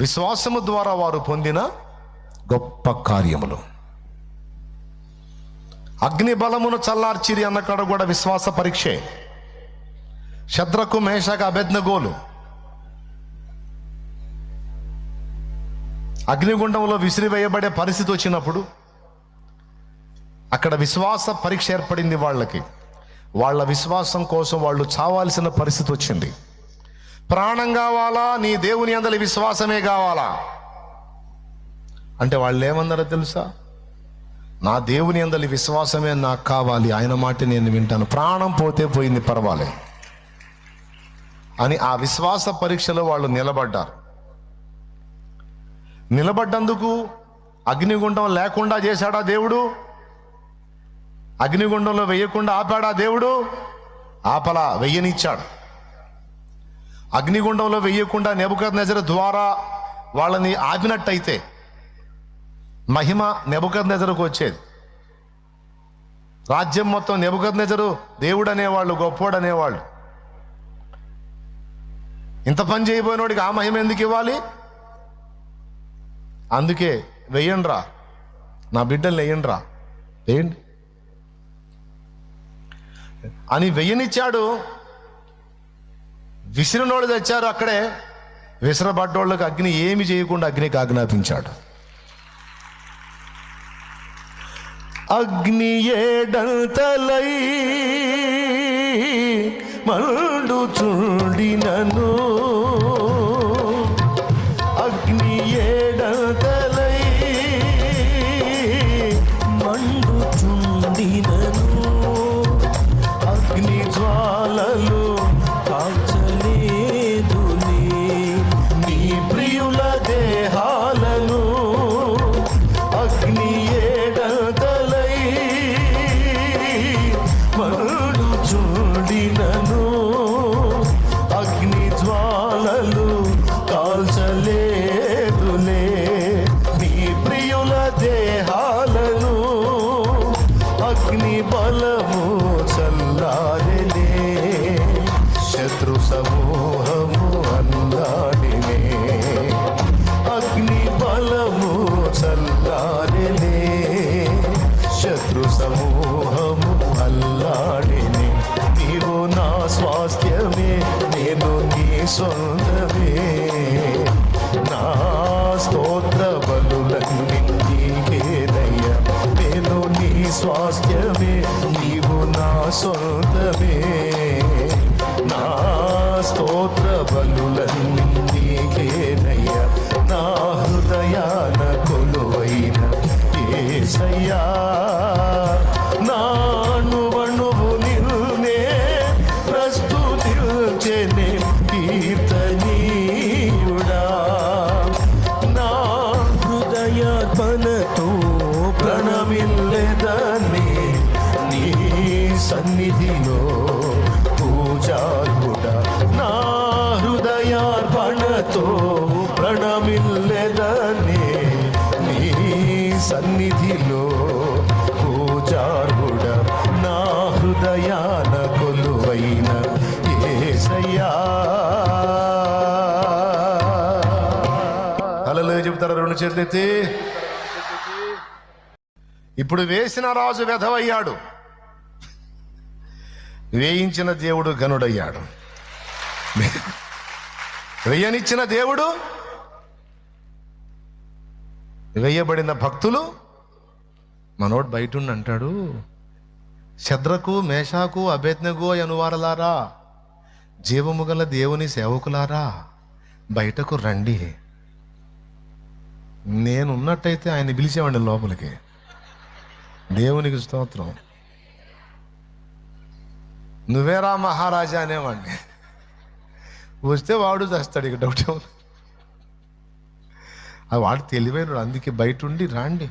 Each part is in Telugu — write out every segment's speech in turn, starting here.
విశ్వాసము ద్వారా వారు పొందిన గొప్ప కార్యములు. అగ్ని బలమును చల్లార్చిరి అన్న కాడ కూడా విశ్వాస పరీక్షే. శద్రకు మేషకు అబేద్నెగోలు అగ్నిగుండంలో విసిరివేయబడే పరిస్థితి వచ్చినప్పుడు అక్కడ విశ్వాస పరీక్ష ఏర్పడింది వాళ్ళకి. వాళ్ళ విశ్వాసం కోసం వాళ్ళు చావాల్సిన పరిస్థితి వచ్చింది. ప్రాణం కావాలా, నీ దేవుని యందలి విశ్వాసమే కావాలా అంటే వాళ్ళు ఏమన్నారో తెలుసా? నా దేవుని యందలి విశ్వాసమే నాకు కావాలి, ఆయన మాట నేను వింటాను, ప్రాణం పోతే పోయింది పర్వాలేదు అని ఆ విశ్వాస పరీక్షలో వాళ్ళు నిలబడ్డారు. నిలబడ్డందుకు అగ్నిగుండం లేకుండా చేశాడా దేవుడు? అగ్నిగుండంలో వెయ్యకుండా ఆపాడా దేవుడు? ఆపలా, వెయ్యనిచ్చాడు. అగ్నిగుండంలో వెయ్యకుండా నెబుకద్నెజరు ద్వారా వాళ్ళని ఆపినట్టయితే మహిమ నెబుకద్నెజరుకు వచ్చేది. రాజ్యం మొత్తం నెబుకద్నెజరు దేవుడు అనేవాళ్ళు, గొప్పోడు అనేవాళ్ళు. ఇంత పని చేయబోయినోడికి ఆ మహిమ ఎందుకు ఇవ్వాలి? అందుకే వెయ్యండ్రా, నా బిడ్డలు వెయ్యండ్రా, వేయండి అని వెయ్యనిచ్చాడు. విసిరినోళ్ళు తెచ్చారు, అక్కడే విసిరబడ్డోళ్ళకి అగ్ని ఏమి చేయకుండా అగ్నికి ఆజ్ఞాపించాడు. అగ్ని ఏడంతలై మండుచుండినను, అగ్ని ఏడంతలై మండుచుండినను, అగ్ని జ్వాలలు కాల్చలేదులే నీ ప్రియుల దేహాలను. అగ్ని ఏడంతలై మండుచుండినను, అగ్ని జ్వాలలు కాల్చలేదులే నీ ప్రియుల దేహాలను. అగ్ని బలము చల్లారినే, శత్రు సమూహము అల్లాడినే. అగ్ని బలము చల్లారినే, శత్రు సమూహము అల్లాడినే. నీవు నా స్వాస్థ్యమే, నేను నీ సొంతమే. నా స్తోత్ర బలులన్నీ నీకేనయ్యా, నేను నీ స్వాస్థ్యమే, నీవు నా సొంతమే. నా స్తోత్ర బలులన్నీ నీకేనయ్యా, నా హృదయాన కొలువైన యేసయ్యా. నా అణువణువు నిన్నే ప్రస్తుతించెనే కీర్తనీయుడా. నా హృదయార్పణతో ప్రణమిల్లెదని నీ సన్నిధిలో పూజార్హుడా. నా హృదయార్పణతో ప్రణమిల్లెదని నీ సన్నిధిలో పూజార్హుడా. నా హృదయాన కొలువైన యేసయ్యా. హల్లెలూయా చెబుతారా? రెండు చేతులెత్తి. ఇప్పుడు వేసిన రాజు వెధవయ్యాడు, వేయించిన దేవుడు గనుడయ్యాడు. వేయనిచ్చిన దేవుడు, వేయబడిన భక్తులు. మనోడు బయట అంటాడు, శద్రకు మేషాకు అబేద్నెగో అనువారలారా, జీవము గల దేవుని సేవకులారా, బయటకు రండి. నేనున్నట్టయితే ఆయన పిలిచేవాడిని లోపలికి. దేవునికి స్తోత్రం. నువ్వేరా మహారాజా అనేవాడిని. వస్తే వాడు చేస్తాడు, ఇక డౌట్. అది వాడు తెలివైనడు, అందుకే బయట ఉండి రాండి.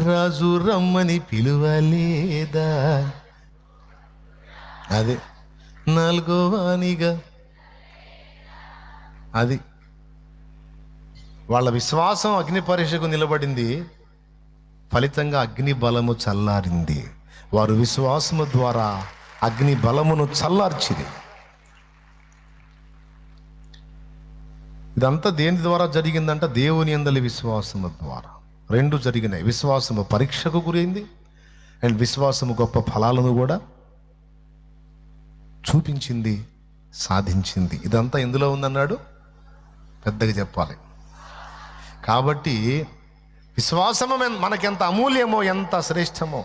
రాజు రమ్మని పిలువలేదా, అది నాలుగో వానిగా. అది వాళ్ళ విశ్వాసం అగ్ని పరీక్షకు నిలబడింది. ఫలితంగా అగ్ని బలము చల్లారింది. వారు విశ్వాసము ద్వారా అగ్ని బలమును చల్లార్చింది. ఇదంతా దేని ద్వారా జరిగిందంట? దేవుని యందలి విశ్వాసము ద్వారా. రెండు జరిగినాయి. విశ్వాసము పరీక్షకు గురైంది, అండ్ విశ్వాసము గొప్ప ఫలాలను కూడా చూపించింది, సాధించింది. ఇదంతా ఎందులో ఉందన్నాడు? పెద్దగా చెప్పాలి. కాబట్టి విశ్వాసము మనకెంత అమూల్యమో, ఎంత శ్రేష్టమో.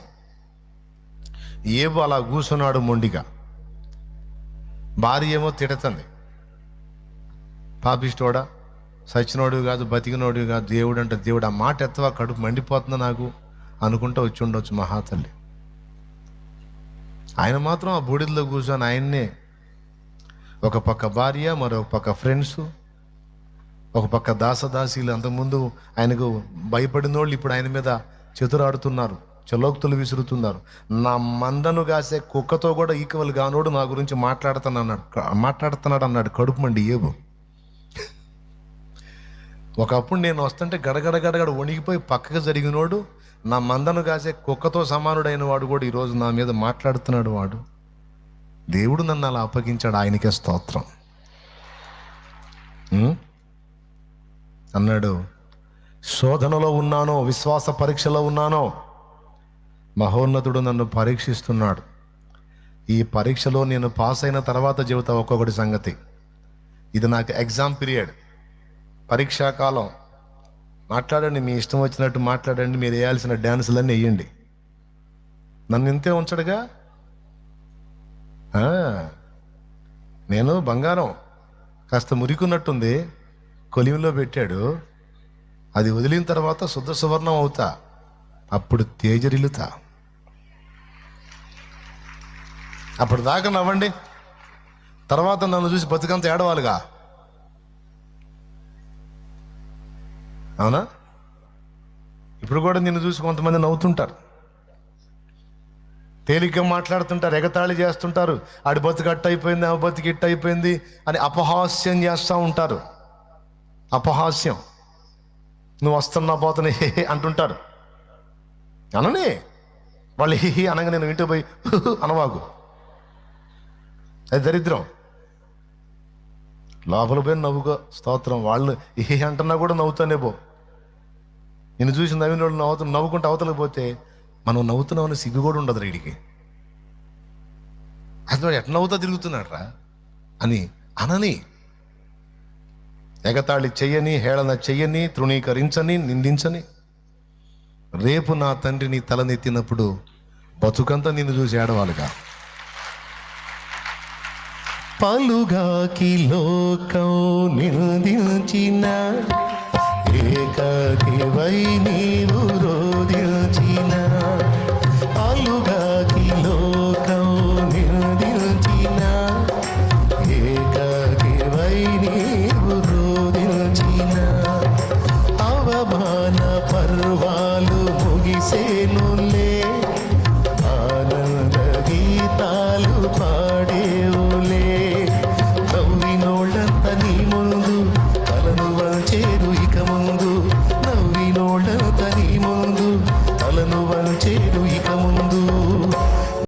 ఏవో అలా కూర్చున్నాడు మొండిగా, భార్య ఏమో తిడుతుంది, పాపిష్టోడా, సచ్చినోడు కాదు, బతికినోడు కాదు, దేవుడు అంటే దేవుడు. ఆ మాట ఎత్తవా, కడుపు మండిపోతుంది నాకు అనుకుంటూ వచ్చి ఉండొచ్చు మహాతల్లి. ఆయన మాత్రం ఆ బూడిదలో కూర్చొని ఆయన్నే ఒక పక్క భార్య, మరొక పక్క ఫ్రెండ్స్, ఒక పక్క దాసదాసీలు. అంతకుముందు ఆయనకు భయపడిన వాళ్ళు ఇప్పుడు ఆయన మీద చెతురాడుతున్నారు, చలోక్తులు విసురుతున్నారు. నా మందను కాసే కుక్కతో కూడా ఈక్వల్ గానోడు నా గురించి మాట్లాడుతున్నాడు అన్నాడు కడుపు మండి ఏబు. ఒకప్పుడు నేను వస్తుంటే గడగడ వణిగిపోయి పక్కకు జరిగినోడు, నా మందను కాసే కుక్కతో సమానుడైన వాడు కూడా ఈరోజు నా మీద మాట్లాడుతున్నాడు. వాడు దేవుడు నన్ను అలా అప్పగించాడు, ఆయనకే స్తోత్రం. అన్నాడు, శోధనలో ఉన్నానో, విశ్వాస పరీక్షలో ఉన్నానో, మహోన్నతుడు నన్ను పరీక్షిస్తున్నాడు. ఈ పరీక్షలో నేను పాస్ అయిన తర్వాత చెబుతా ఒక్కొక్కటి సంగతి. ఇది నాకు ఎగ్జామ్ పీరియడ్, పరీక్షాకాలం. మాట్లాడండి, మీ ఇష్టం వచ్చినట్టు మాట్లాడండి, మీరు వేయాల్సిన డ్యాన్సులన్నీ వేయండి, నన్ను ఇంతే ఉంచడుగా. నేను బంగారం కాస్త మురికున్నట్టుంది, కొలిమిలో పెట్టాడు, అది వదిలిన తర్వాత శుద్ధ సువర్ణం అవుతా, అప్పుడు తేజరిల్లుతా. అప్పుడు దాకా నవ్వండి, తర్వాత నన్ను చూసి బతుకంత ఏడవాలిగా. అవునా? ఇప్పుడు కూడా నిన్ను చూసి కొంతమంది నవ్వుతుంటారు, తేలిగ్గా మాట్లాడుతుంటారు, ఎగతాళి చేస్తుంటారు. ఆడి బతుకు అట్ట అయిపోయింది, ఆ బతుకు ఇట్ట అయిపోయింది అని అపహాస్యం చేస్తూ ఉంటారు. అపహాస్యం. నువ్వు వస్తున్నా పోతున్నా హే అంటుంటారు. అనని వాళ్ళు హి అనగా నేను ఇంటికి పోయి అనవాగు, అది దరిద్రం. లోపల పోయి నవ్వుకో, స్తోత్రం. వాళ్ళు హి అంటున్నా కూడా నవ్వుతానే పో. నేను చూసి నవ్విన వాళ్ళు నవ్వుకుంటూ అవతలకి పోతే మనం నవ్వుతున్నామని సిగ్గు కూడా ఉండదు వీడికి. అసలు ఎట్లా నవ్వుతా తిరుగుతున్నాడు రా అని అనని. ఎగతాళి చెయ్యని, హేళన చెయ్యని, తృణీకరించని, నిందించని. రేపు నా తండ్రి నీ తలనెత్తినప్పుడు బతుకంతా నిన్ను చూసి ఏడవాలిగా. పలుగాకి లోకం నిందించిన, ఏకాకివై నీవు రోదించిన, పలుగాకి లోకం నిందించిన, ఏకాకివై నీవు రోదించిన, అవమాన పర్వాలు ముగిసేను